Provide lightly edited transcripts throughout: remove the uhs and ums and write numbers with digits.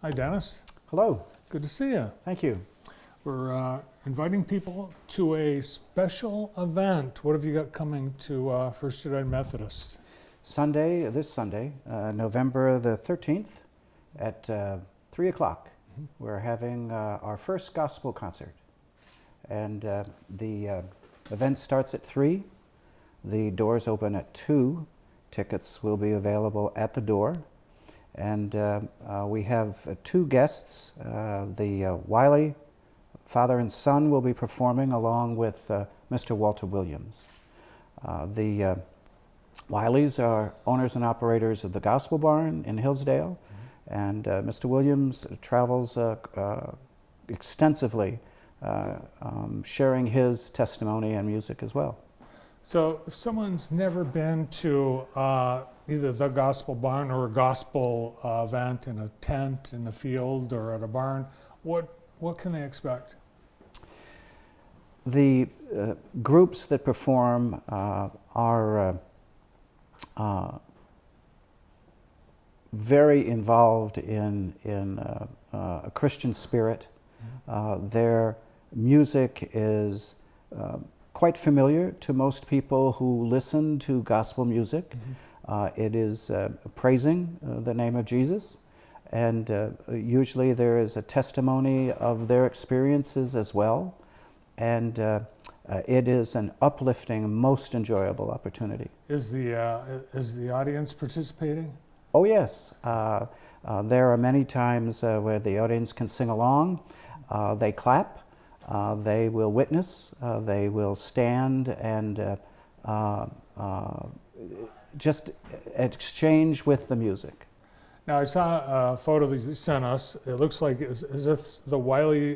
Hi, Dennis. Hello. Good to see you. Thank you. We're inviting people to a special event. What have you got coming to First United Methodist? This Sunday, November the 13th at 3 o'clock, we're having our first gospel concert. And the event starts at 3. The doors open at 2. Tickets will be available at the door. And we have 2 guests. The Wiley father and son will be performing along with Mr. Walter Williams. The Wileys are owners and operators of the Gospel Barn in Hillsdale, and Mr. Williams travels extensively, sharing his testimony and music as well. So if someone's never been to either the Gospel Barn or a gospel event in a tent, in a field, or at a barn, what can they expect? The groups that perform are very involved in a Christian spirit. Their music is quite familiar to most people who listen to gospel music. It is praising the name of Jesus, and usually there is a testimony of their experiences as well, and it is an uplifting, most enjoyable opportunity. Is the audience participating? Oh yes, there are many times where the audience can sing along. They clap, they will witness, they will stand and just exchange with the music. Now I saw a photo that you sent us. It looks like as if the Wiley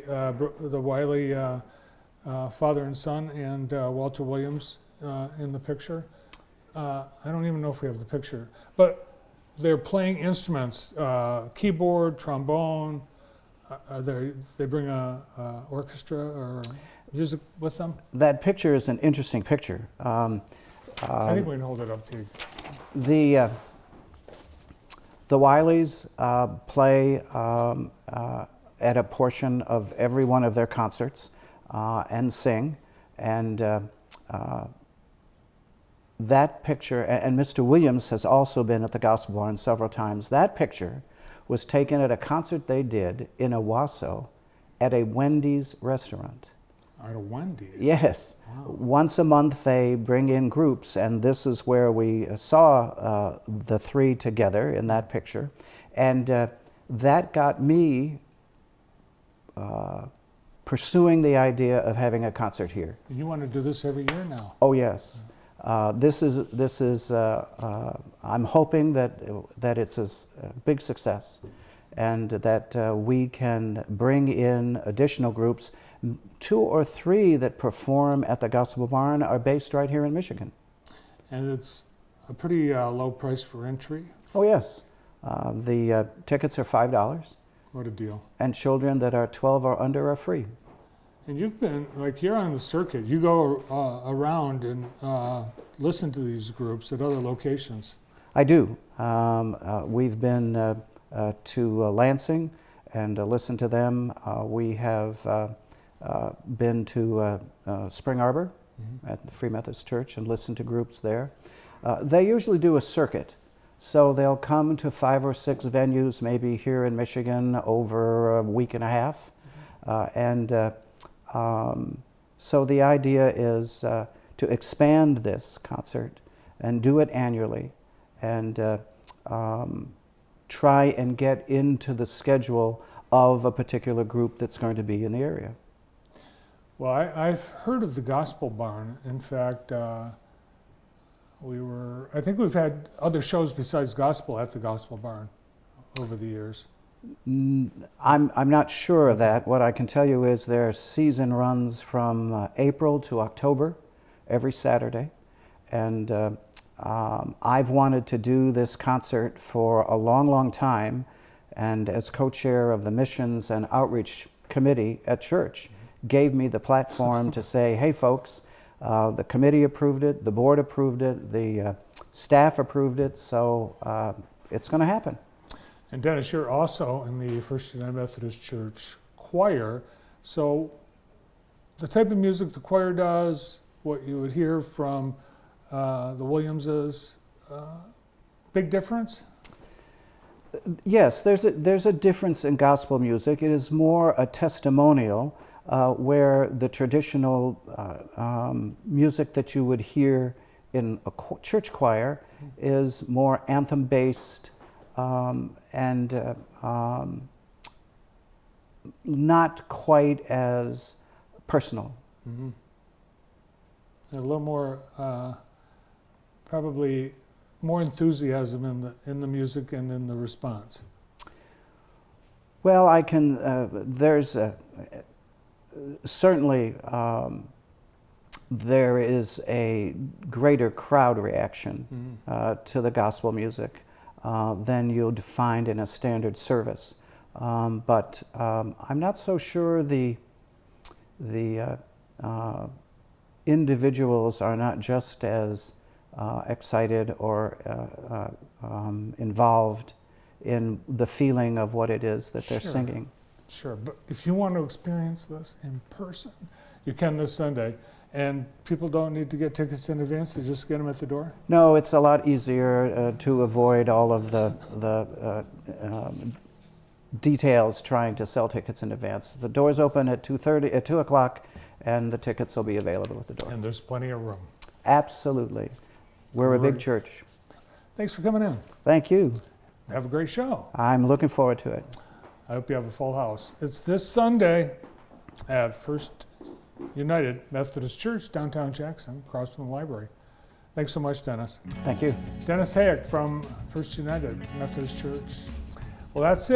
father and son and Walter Williams in the picture. I don't even know if we have the picture, but they're playing instruments, keyboard, trombone. They bring a orchestra or music with them? That picture is an interesting picture. I think we can hold it up to you. The Wileys play at a portion of every one of their concerts and sing, and that picture, and Mr. Williams has also been at the Gospel Barn several times. That picture was taken at a concert they did in Owasso at a Wendy's restaurant. At a Wendy's? Yes. Wow. Once a month they bring in groups, and this is where we saw the 3 together in that picture. And that got me pursuing the idea of having a concert here. You want to do this every year now? Oh yes. This is I'm hoping that it's a big success, and that we can bring in additional groups. 2 or 3 that perform at the Gospel Barn are based right here in Michigan. And it's a pretty low price for entry? Oh yes. The tickets are $5. What a deal. And children that are 12 or under are free. And you've been, you're on the circuit. You go around and listen to these groups at other locations. I do. We've been to Lansing and listened to them. We have been to Spring Arbor at the Free Methodist Church and listened to groups there. They usually do a circuit. So they'll come to 5 or 6 venues, maybe here in Michigan, over a week and a half. So the idea is to expand this concert and do it annually, and try and get into the schedule of a particular group that's going to be in the area. Well, I've heard of the Gospel Barn. In fact, I think we've had other shows besides gospel at the Gospel Barn over the years. I'm not sure of that. What I can tell you is their season runs from April to October, every Saturday. And I've wanted to do this concert for a long, long time. And as co-chair of the Missions and Outreach Committee at church, gave me the platform to say, hey folks, the committee approved it, the board approved it, the staff approved it, so it's going to happen. And Dennis, you're also in the First United Methodist Church choir. So the type of music the choir does, what you would hear from the Williamses, big difference? Yes, there's a difference in gospel music. It is more a testimonial, where the traditional music that you would hear in a church choir is more anthem-based and not quite as personal. Mm-hmm. A little more, probably more enthusiasm in the music and in the response. Well, I can. There's certainly there is a greater crowd reaction to the gospel music than you'd find in a standard service. But I'm not so sure the individuals are not just as excited or involved in the feeling of what it is that they're singing. Sure, but if you want to experience this in person, you can this Sunday. And people don't need to get tickets in advance, they just get them at the door? No, it's a lot easier to avoid all of the details trying to sell tickets in advance. The doors open at 2:30, at 2 o'clock, and the tickets will be available at the door. And there's plenty of room. Absolutely. We're a big church. Thanks for coming in. Thank you. Have a great show. I'm looking forward to it. I hope you have a full house. It's this Sunday at First United Methodist Church, downtown Jackson, across from the library. Thanks so much, Dennis. Thank you. Dennis Hayek from First United Methodist Church. Well, that's it.